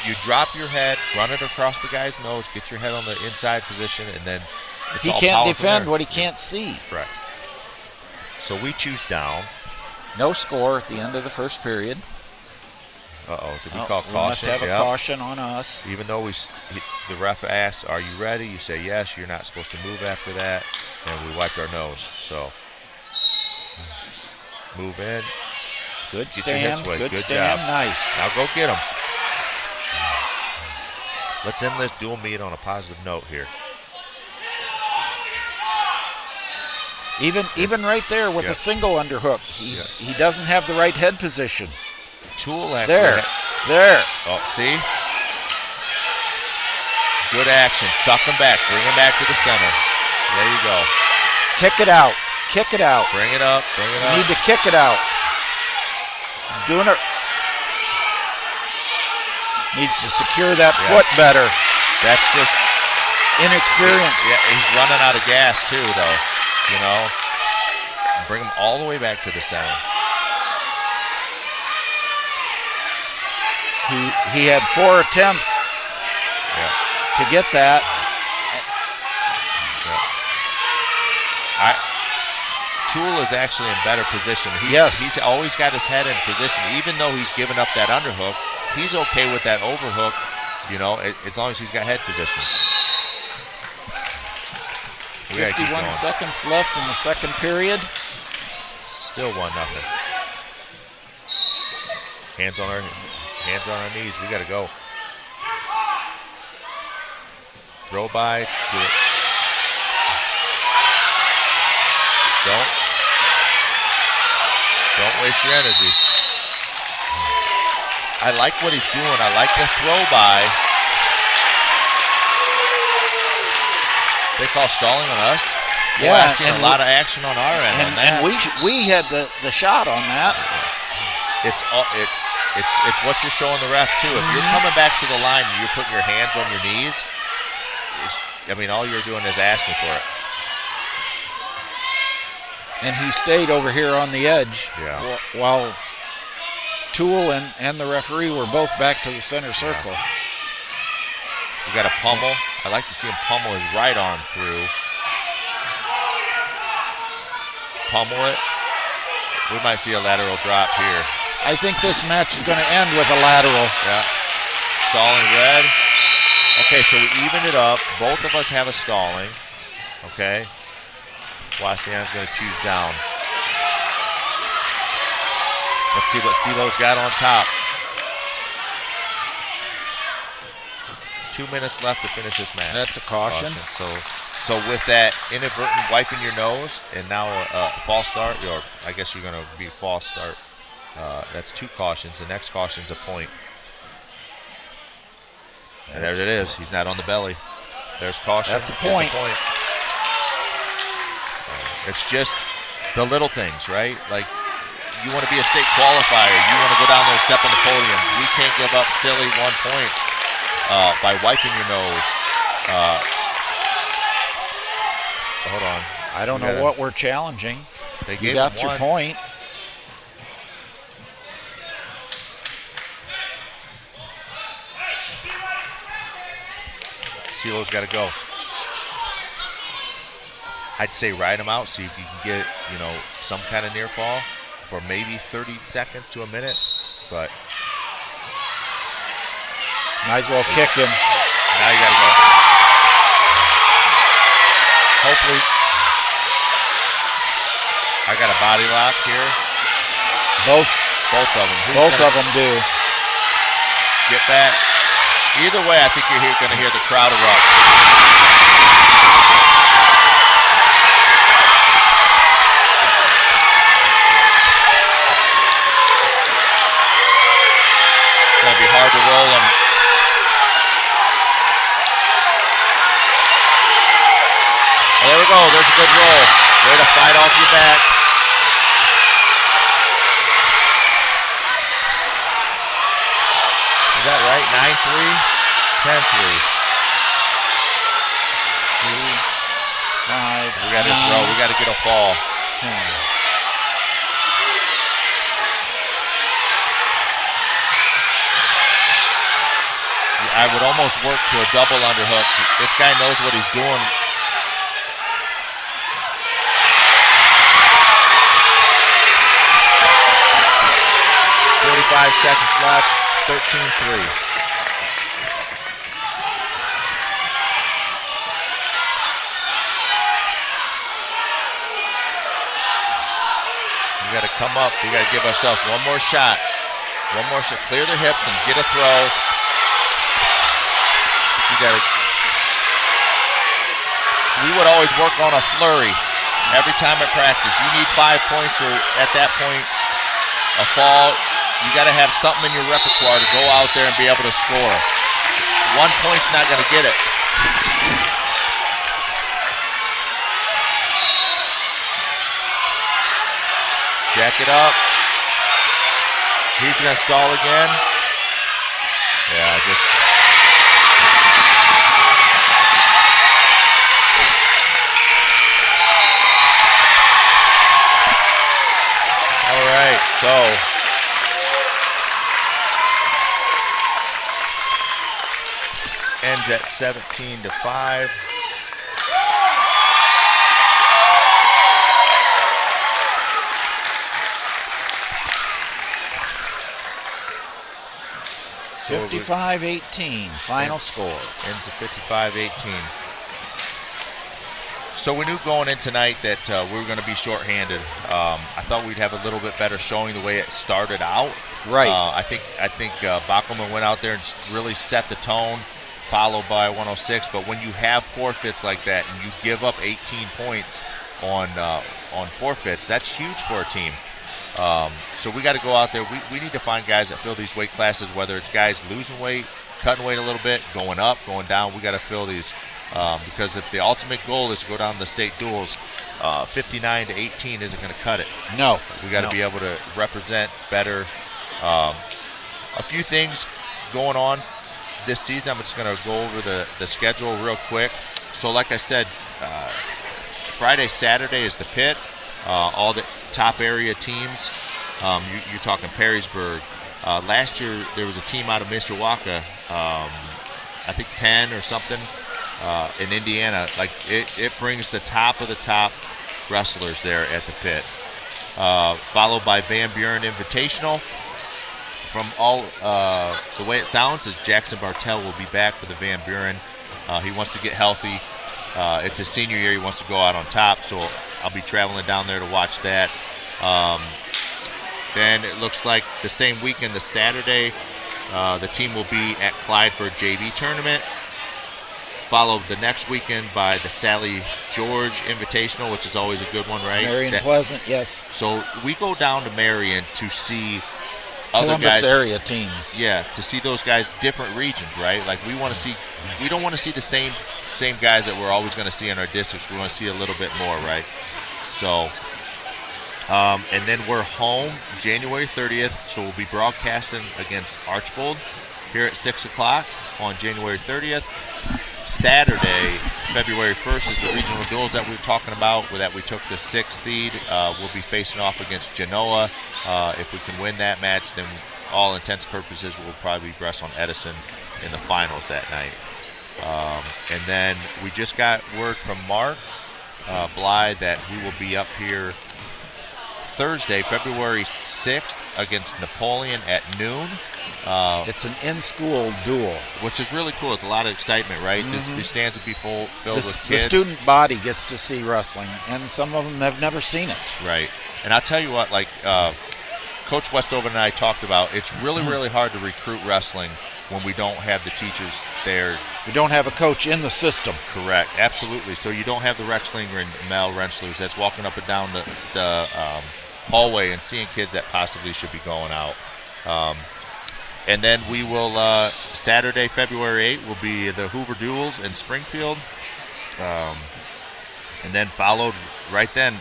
You drop your head, run it across the guy's nose, get your head on the inside position, and then it's He all can't power from defend there. what he can't see. Correct. So we choose down. No score at the end of the first period. Uh-oh, did we Oh, call caution? we must have a Yep. caution on us. Even though the ref asks, are you ready? You say yes, you're not supposed to move after that. And we wiped our nose. So move in. Good Get your hips stand. wet. Good Good stand. job. Nice. Now go get him. Let's end this dual meet on a positive note here. Even right there with a single underhook, he doesn't have the right head position. Tool actually. There. Oh, see? Good action. Suck him back. Bring him back to the center. There you go. Kick it out. Kick it out. Bring it up. Bring it up. You need to kick it out. He's doing it. Needs to secure that foot better. That's just inexperience. Yeah, he's running out of gas too, though. You know, bring him all the way back to the center. He had 4 attempts to get that. Tool is actually in better position. He's always got his head in position, even though he's given up that underhook. He's okay with that overhook, you know, as long as he's got head position. 51 seconds left in the second period. Still 1-0. Hands on our knees. We got to go. Throw by. Do it. Don't waste your energy. I like what he's doing. I like the throw by. They call stalling on us. Yeah, I've seen a lot of action on our end on that. And we had the shot on that. It's what you're showing the ref too. If you're coming back to the line and you're putting your hands on your knees, all you're doing is asking for it. And he stayed over here on the edge. Yeah. While Tool and the referee were both back to the center circle. You got a pummel. I like to see him pummel his right arm through. Pummel it. We might see a lateral drop here. I think this match is going to end with a lateral. Yeah. Stalling red. Okay, so we evened it up. Both of us have a stalling. Okay. Wauseon's going to choose down. Let's see what CeeLo's got on top. 2 minutes left to finish this match. That's a caution. So with that inadvertent wiping your nose and now a false start, or I guess you're going to be false start. That's 2 cautions. The next caution's a point. And there it is. He's not on the belly. There's caution. That's a point. It's just the little things, right? Like, you want to be a state qualifier. You want to go down there and step on the podium. We can't give up silly 1 points by wiping your nose. Hold on. I don't know what we're challenging. You got your point. CeeLo's got to go. I'd say ride him out, see if you can get, some kind of near fall for maybe 30 seconds to a minute. But might as well kick him. Now you got to go. Hopefully, I got a body lock here. Both of them. Both of them do. Get back. Either way, I think you're going to hear the crowd erupt. It's going to be hard to roll them. Well, there we go. There's a good roll. Way to fight off your back. Is that right? 9-3, 10-3. 2, 5. We got to throw. We got to get a fall. 10. I would almost work to a double underhook. This guy knows what he's doing. .5 seconds left. 13-3. We got to come up. We got to give ourselves one more shot. One more shot. Clear the hips and get a throw. We would always work on a flurry. every time at practice. You need 5 points, or at that point, a fall. You got to have something in your repertoire to go out there and be able to score. 1 point's not going to get it. Jack it up. He's going to stall again. Yeah, just. All right, so. Ends at 17-5. So 55-18, final score. Ends at 55-18. So we knew going in tonight that we were going to be shorthanded. I thought we'd have a little bit better showing the way it started out. Right. I think Backelman went out there and really set the tone, followed by 106. But when you have forfeits like that and you give up 18 points on forfeits, that's huge for a team. So we got to go out there. We need to find guys that fill these weight classes, whether it's guys losing weight, cutting weight a little bit, going up, going down. We got to fill these because if the ultimate goal is to go down to the state duels, 59-18 isn't going to cut it. No. We got to be able to represent better. A few things going on this season. I'm just going to go over the schedule real quick. So like I said, Friday, Saturday is the pit. All the top area teams. You're talking Perrysburg. Last year there was a team out of Mishawaka, I think Penn or something, in Indiana. Like it brings the top of the top wrestlers there at the pit. Followed by Van Buren Invitational. From all the way it sounds is Jackson Bartell will be back for the Van Buren. He wants to get healthy. It's his senior year. He wants to go out on top, so I'll be traveling down there to watch that. Then it looks like the same weekend, the Saturday, the team will be at Clyde for a JV tournament. Followed the next weekend by the Sally George Invitational, which is always a good one, right? Marion Pleasant, yes. So we go down to Marion to see other Columbus guys, area teams. Yeah, to see those guys, different regions, right? Like we want to see, we don't want to see the same guys that we're always going to see in our districts. We want to see a little bit more, right? So, and then we're home January 30th, so we'll be broadcasting against Archbold here at 6 o'clock on January 30th. Saturday, February 1st, is the regional duels that we were talking about, where that we took the 6th seed. We'll be facing off against Genoa. If we can win that match, then all intents and purposes we'll probably be wrestling Edison in the finals that night. And then we just got word from Mark Bly that we will be up here Thursday, February 6th, against Napoleon at noon. It's an in-school duel, which is really cool. It's a lot of excitement, right? Mm-hmm. These stands will be filled with kids. The student body gets to see wrestling, and some of them have never seen it. Right. And I'll tell you what, like Coach Westover and I talked about, it's really, really hard to recruit wrestling when we don't have the teachers there. We don't have a coach in the system. Correct. Absolutely. So you don't have the Rexlinger and Mel Renslers that's walking up and down the hallway and seeing kids that possibly should be going out. And then we will, Saturday, February 8th, will be the Hoover Duels in Springfield. And then followed right then,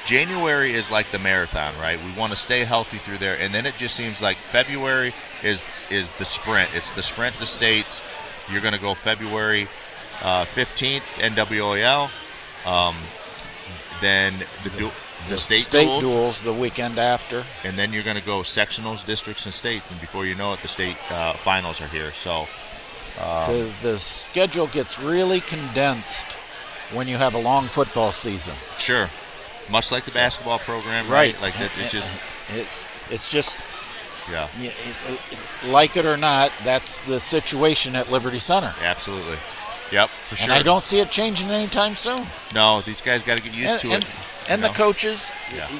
January is like the marathon, right? We want to stay healthy through there. And then it just seems like February is the sprint. It's the sprint to states. You're going to go February 15th, NWOL. Then the state duels the weekend after. And then you're going to go sectionals, districts, and states. And before you know it, the state finals are here. So the schedule gets really condensed when you have a long football season. Sure. Much like the basketball program, right? Like it's just yeah. Like it or not, that's the situation at Liberty Center. Absolutely. Yep, for sure. And I don't see it changing anytime soon. No, these guys got to get used to it. And the coaches,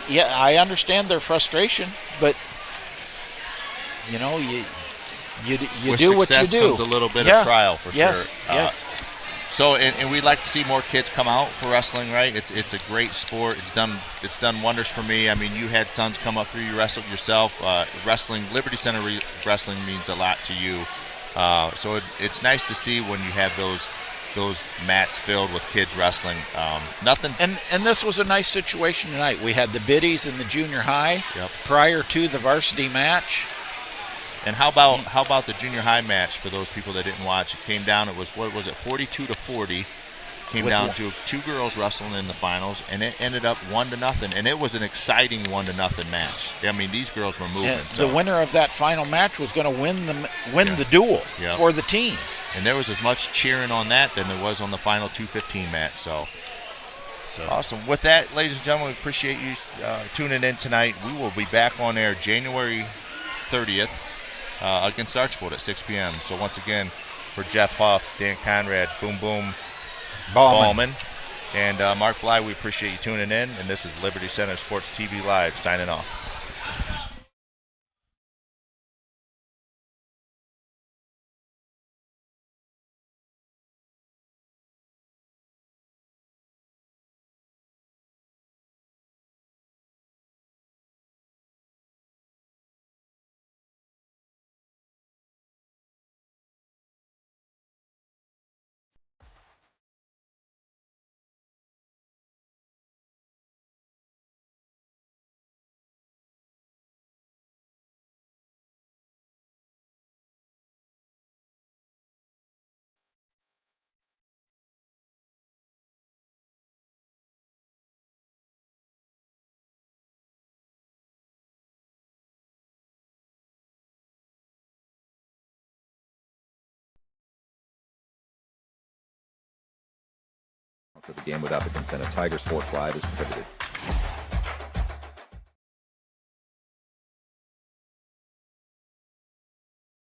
yeah, I understand their frustration, but you do what you do. Comes a little bit of trial for sure. Yes. So, and we'd like to see more kids come out for wrestling, right? It's a great sport. It's done wonders for me. I mean, you had sons come up through. You wrestled yourself. Wrestling, Liberty Center wrestling means a lot to you. So it's nice to see when you have those mats filled with kids wrestling. Nothing. And this was a nice situation tonight. We had the biddies in the junior high prior to the varsity match. And how about the junior high match for those people that didn't watch? It came down. It was 42-40. Came down to 2 girls wrestling in the finals, and it ended up 1-0. And it was an exciting 1-0 match. I mean, these girls were moving. The winner of that final match was going to win the duel for the team. And there was as much cheering on that than there was on the final 2:15 match. So awesome. With that, ladies and gentlemen, we appreciate you tuning in tonight. We will be back on air January 30th. Against Archibald at 6 p.m. So once again, for Jeff Huff, Dan Conrad, Boom Boom Ballman, and Mark Bly, we appreciate you tuning in. And this is Liberty Center Sports TV Live signing off. So the game without the consent of Tiger Sports Live is prohibited.